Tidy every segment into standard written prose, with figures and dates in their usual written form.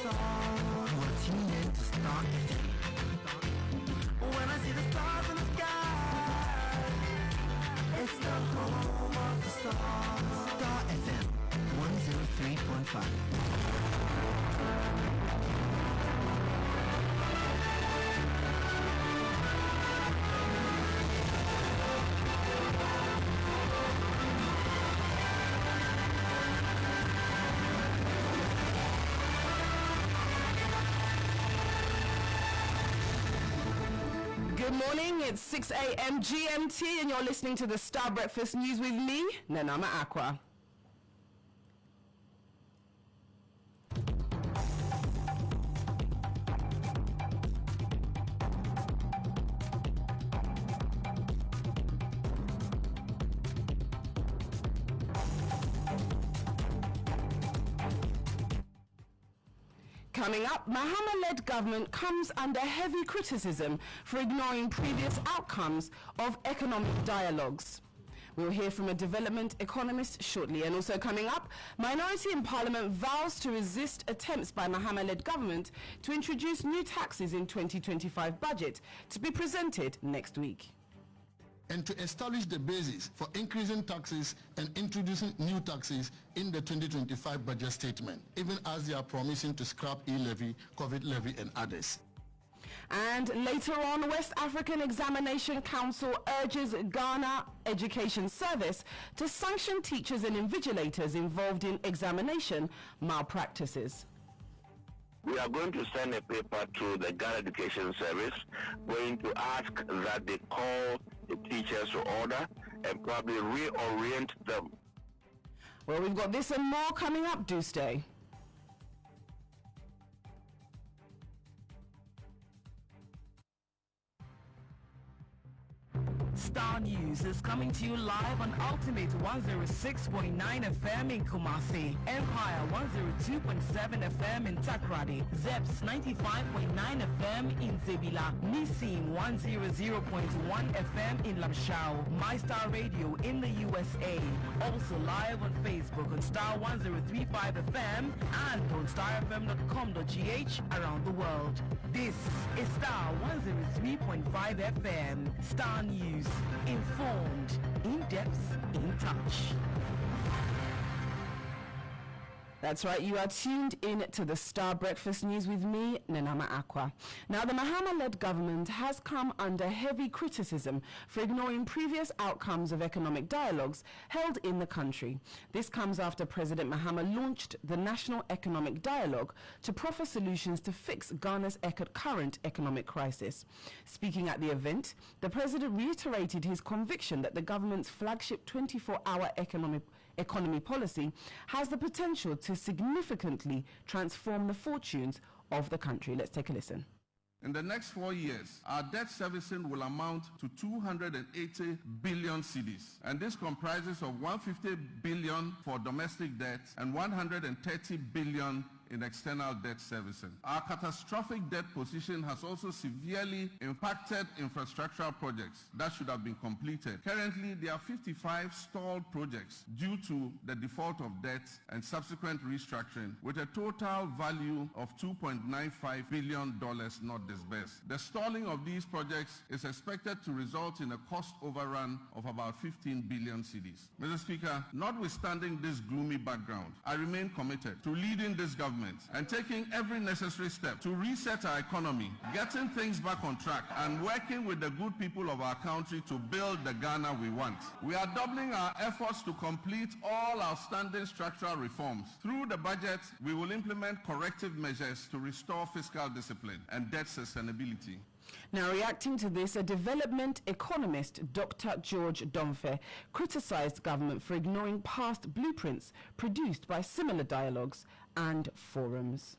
song. You are tuned in to Starr FM. When I see the stars in the sky, it's the home of the stars. Starr FM 103.5. Good morning, it's 6 a.m. GMT and you're listening to the Starr Breakfast News with me, Amma Acquah. Coming up, Mahama-led government comes under heavy criticism for ignoring previous outcomes of economic dialogues. We'll hear from a development economist shortly. And also coming up, minority in parliament vows to resist attempts by Mahama-led government to introduce new taxes in 2025 budget to be presented next week. And to establish the basis for increasing taxes and introducing new taxes in the 2025 budget statement, even as they are promising to scrap e-levy, COVID levy and others. And later on, West African Examination Council urges Ghana Education Service to sanction teachers and invigilators involved in examination malpractices. We are going to send a paper to the Ghana Education Service, going to ask that they call the teachers to order and probably reorient them. Well, we've got this and more coming up. Do stay. Starr News is coming to you live on Ultimate 106.9 FM in Kumasi, Empire 102.7 FM in Takrady, Zeps 95.9 FM in Zebila, Nissin 100.1 FM in Lamshao, MyStar Radio in the USA. Also live on Facebook on Starr 103.5 FM and on starfm.com.gh around the world. This is Starr 103.5 FM. Starr News. Informed, in-depth, in touch. That's right, you are tuned in to the Starr Breakfast News with me, Amma Acquah. Now, the Mahama-led government has come under heavy criticism for ignoring previous outcomes of economic dialogues held in the country. This comes after President Mahama launched the National Economic Dialogue to proffer solutions to fix Ghana's current economic crisis. Speaking at the event, the president reiterated his conviction that the government's flagship 24-hour economy policy has the potential to significantly transform the fortunes of the country. Let's take a listen. In the next 4 years, our debt servicing will amount to 280 billion cedis, and this comprises of 150 billion for domestic debt and 130 billion in external debt servicing. Our catastrophic debt position has also severely impacted infrastructural projects that should have been completed. Currently, there are 55 stalled projects due to the default of debt and subsequent restructuring, with a total value of $2.95 billion not disbursed. The stalling of these projects is expected to result in a cost overrun of about 15 billion cedis. Mr. Speaker, notwithstanding this gloomy background, I remain committed to leading this government and taking every necessary step to reset our economy, getting things back on track, and working with the good people of our country to build the Ghana we want. We are doubling our efforts to complete all outstanding structural reforms. Through the budget, we will implement corrective measures to restore fiscal discipline and debt sustainability. Now, reacting to this, a development economist, Dr. George Domfe, criticized government for ignoring past blueprints produced by similar dialogues and forums.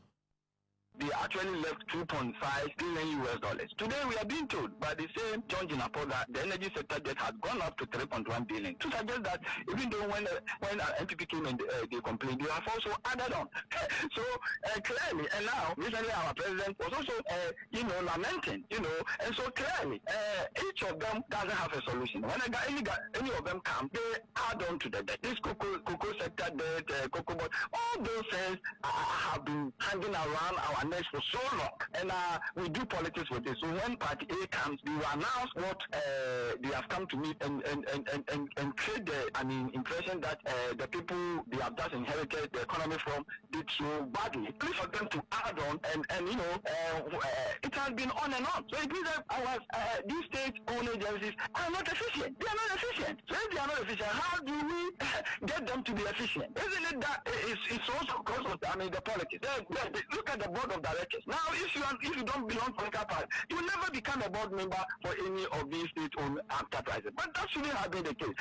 they actually left 2.5 billion US dollars. Today we are being told by the same John Jinapo that the energy sector debt has gone up to 3.1 billion. To suggest that even though when NPP came and they complained, they have also added on. So clearly, and now recently our president was also lamenting, and so clearly each of them doesn't have a solution. When any of them come, they add on to the debt. This cocoa sector debt, cocoa board, all those things have been hanging around our necks for so long, and we do politics with it. So when Party A comes, we will announce what they have come to meet and create the impression that the people they have just inherited the economy from did so badly. Please for them to add on, and it has been on and on. So it means that these state-owned agencies are not efficient. They are not efficient. So if they are not efficient, how do we get them to be efficient? Isn't it that it's also because of the politics? Look at the board of directors. Now, if you don't belong to political party, you will never become a board member for any of these state-owned enterprises. But that shouldn't have been the case.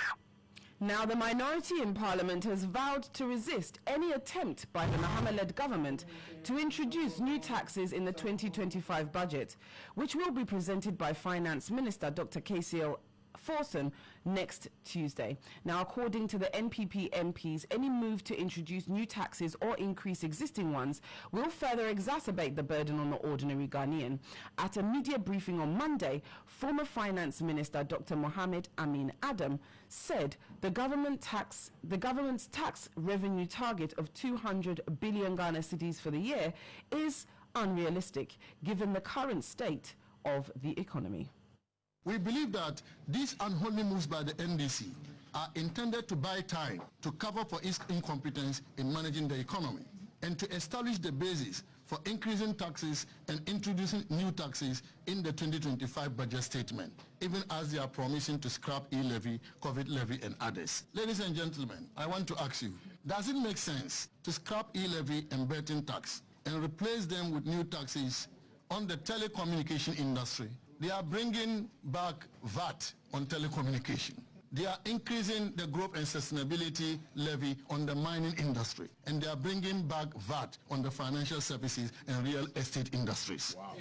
Now, the minority in Parliament has vowed to resist any attempt by the Mahama-led government to introduce new taxes in the 2025 budget, which will be presented by Finance Minister Dr. KCL Forson next Tuesday. Now, according to the NPP MPs, any move to introduce new taxes or increase existing ones will further exacerbate the burden on the ordinary Ghanaian. At a media briefing on Monday, former Finance Minister Dr. Mohammed Amin Adam said the government's tax revenue target of 200 billion Ghana cedis for the year is unrealistic given the current state of the economy. We believe that these unholy moves by the NDC are intended to buy time to cover for its incompetence in managing the economy and to establish the basis for increasing taxes and introducing new taxes in the 2025 budget statement, even as they are promising to scrap e-levy, COVID levy, and others. Ladies and gentlemen, I want to ask you, does it make sense to scrap e-levy and betting tax and replace them with new taxes on the telecommunication industry? They are bringing back VAT on telecommunication. They are increasing the growth and sustainability levy on the mining industry. And they are bringing back VAT on the financial services and real estate industries. Wow.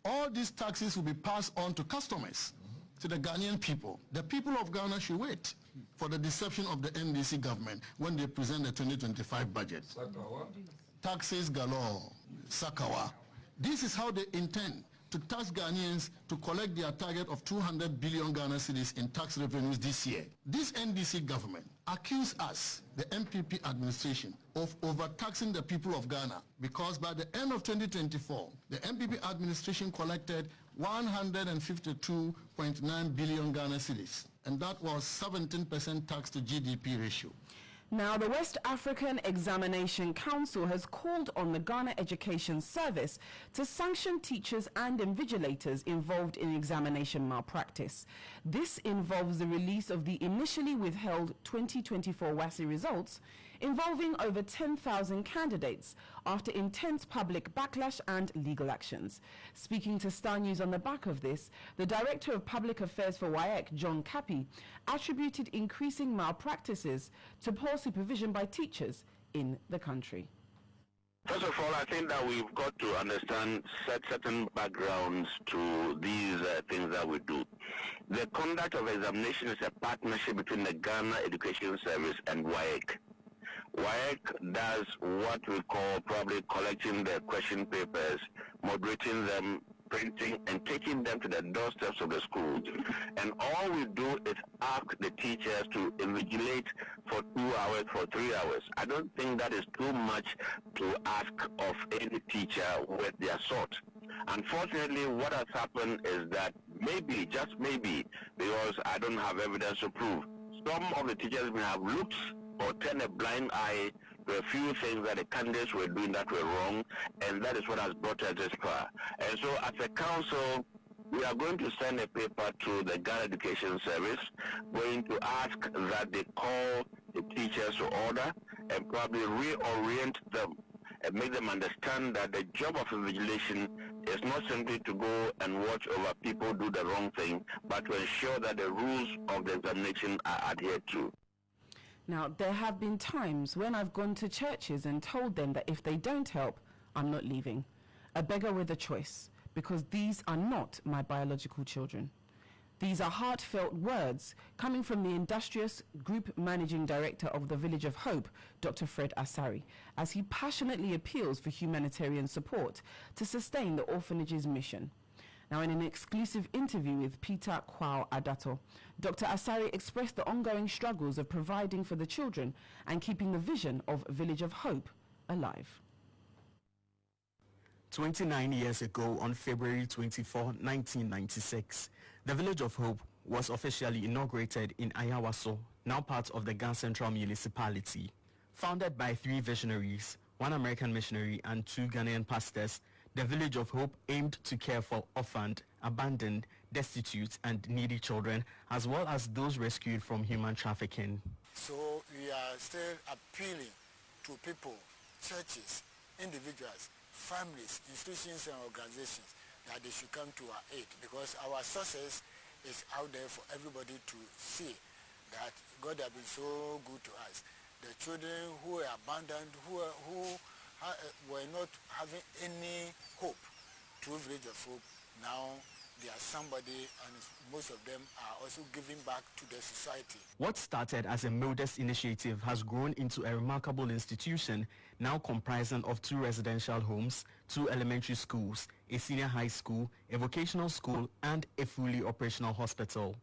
All these taxes will be passed on to customers, to the Ghanaian people. The people of Ghana should wait for the deception of the NDC government when they present the 2025 budget. Taxes galore, Sakawa. This is how they intend to tax Ghanaians to collect their target of 200 billion Ghana cedis in tax revenues this year. This NDC government accused us, the MPP administration, of overtaxing the people of Ghana because by the end of 2024, the MPP administration collected 152.9 billion Ghana cedis, and that was 17% tax to GDP ratio. Now, the West African Examination Council has called on the Ghana Education Service to sanction teachers and invigilators involved in examination malpractice. This involves the release of the initially withheld 2024 WASSCE results involving over 10,000 candidates after intense public backlash and legal actions. Speaking to Starr News on the back of this, the Director of Public Affairs for WAEC, John Kapi, attributed increasing malpractices to poor supervision by teachers in the country. First of all, I think that we've got to understand certain backgrounds to these things that we do. The conduct of examination is a partnership between the Ghana Education Service and WAEC. WAEC does what we call probably collecting the question papers, moderating them, printing, and taking them to the doorsteps of the schools. And all we do is ask the teachers to invigilate for 2 hours, for 3 hours. I don't think that is too much to ask of any teacher with their sort. Unfortunately, what has happened is that maybe, just maybe, because I don't have evidence to prove, some of the teachers may have looked or turned a blind eye to a few things that the candidates were doing that were wrong, and that is what has brought us this far. And so as a council, we are going to send a paper to the Ghana Education Service, going to ask that they call the teachers to order and probably reorient them and make them understand that the job of invigilation is not simply to go and watch over people do the wrong thing, but to ensure that the rules of the examination are adhered to. Now, there have been times when I've gone to churches and told them that if they don't help, I'm not leaving. a beggar with a choice, because these are not my biological children. These are heartfelt words coming from the industrious Group Managing Director of the Village of Hope, Dr. Fred Asari, as he passionately appeals for humanitarian support to sustain the orphanage's mission. Now, in an exclusive interview with Peter Kwao Adato, Dr. Asari expressed the ongoing struggles of providing for the children and keeping the vision of Village of Hope alive. 29 years ago, on February 24, 1996, the Village of Hope was officially inaugurated in Ayawaso, now part of the Ghana Central Municipality. Founded by 3 visionaries, 1 American missionary and 2 Ghanaian pastors, the Village of Hope aimed to care for orphaned, abandoned, destitute and needy children, as well as those rescued from human trafficking. So we are still appealing to people, churches, individuals, families, institutions and organizations that they should come to our aid, because our sources is out there for everybody to see that God has been so good to us. The children who were abandoned, who were not having any hope through Village of Hope, now they are somebody, and most of them are also giving back to the society. What started as a modest initiative has grown into a remarkable institution, now comprising of 2 residential homes, 2 elementary schools, a senior high school, a vocational school, and a fully operational hospital.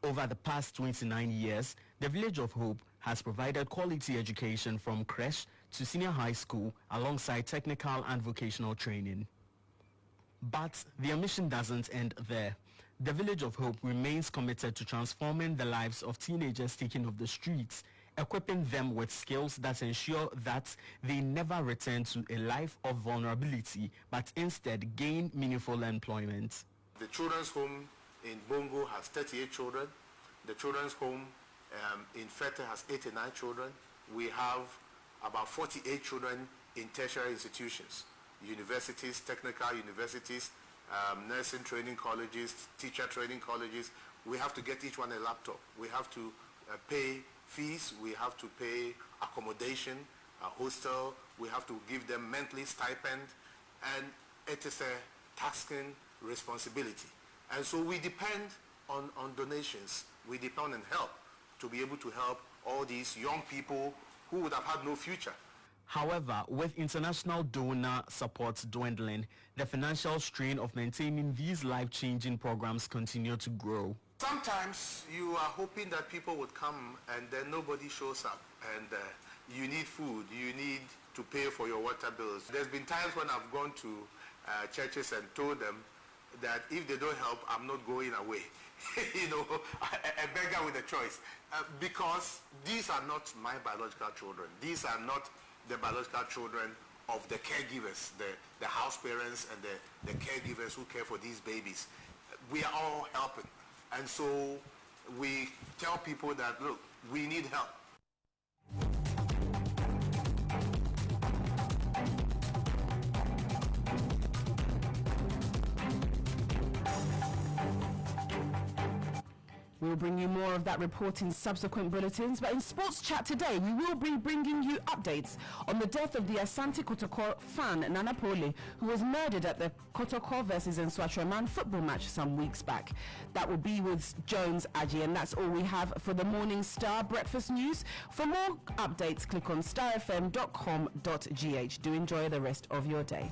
Over the past 29 years, the Village of Hope has provided quality education from creche to senior high school alongside technical and vocational training. But their mission doesn't end there. The Village of Hope remains committed to transforming the lives of teenagers taken off the streets, equipping them with skills that ensure that they never return to a life of vulnerability, but instead gain meaningful employment. The children's home in Bongo has 38 children. The children's home in Fete has 89 children. We have about 48 children in tertiary institutions, universities, technical universities, nursing training colleges, teacher training colleges. We have to get each one a laptop. We have to pay fees. We have to pay accommodation, a hostel. We have to give them monthly stipend. And it is a tasking responsibility. And so we depend on donations. We depend on help to be able to help all these young people who would have had no future. However, with international donor support dwindling, the financial strain of maintaining these life-changing programs continue to grow. Sometimes you are hoping that people would come and then nobody shows up, and you need food, you need to pay for your water bills. There's been times when I've gone to churches and told them that if they don't help, I'm not going away. You know, a beggar with a choice. Because these are not my biological children. These are not the biological children of the caregivers, the house parents and the caregivers who care for these babies. We are all helping. And so we tell people that, look, we need help. We'll bring you more of that report in subsequent bulletins, but in Sports Chat today, we will be bringing you updates on the death of the Asante Kotoko fan, Nana Pole, who was murdered at the Kotoko versus Nswatraman football match some weeks back. That will be with Jones Aji, and that's all we have for the Morning Star Breakfast News. For more updates, click on starfm.com.gh. Do enjoy the rest of your day.